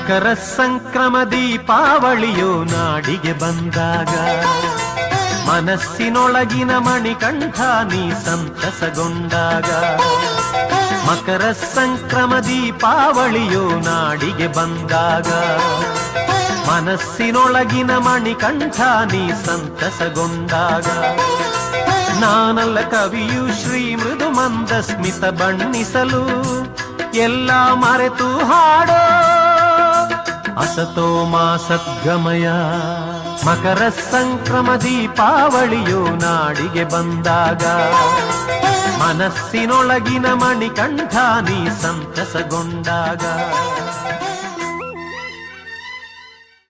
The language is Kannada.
ಮಕರ ಸಂಕ್ರಮ ದೀಪಾವಳಿಯು ನಾಡಿಗೆ ಬಂದಾಗ ಮನಸ್ಸಿನೊಳಗಿನ ಮಣಿಕಂಠ ನೀ ಸಂತಸಗೊಂಡಾಗ. ಮಕರ ಸಂಕ್ರಮ ದೀಪಾವಳಿಯು ನಾಡಿಗೆ ಬಂದಾಗ ಮನಸ್ಸಿನೊಳಗಿನ ಮಣಿಕಂಠ ನೀ ಸಂತಸಗೊಂಡಾಗ. ನಾನಲ್ಲ ಕವಿಯು ಶ್ರೀ ಮೃದು ಮಂದ ಸ್ಮಿತ ಬಣ್ಣಿಸಲು ಎಲ್ಲ ಮರೆತು ಹಾಡೋ ಅಸತೋ ಮಾ ಸದ್ಗಮಯ. ಮಕರ ಸಂಕ್ರಮ ದೀಪಾವಳಿಯು ನಾಡಿಗೆ ಬಂದಾಗ ಮನಸ್ಸಿನೊಳಗಿನ ಮಣಿಕಂಠ ನೀ ಸಂತಸಗೊಂಡಾಗ.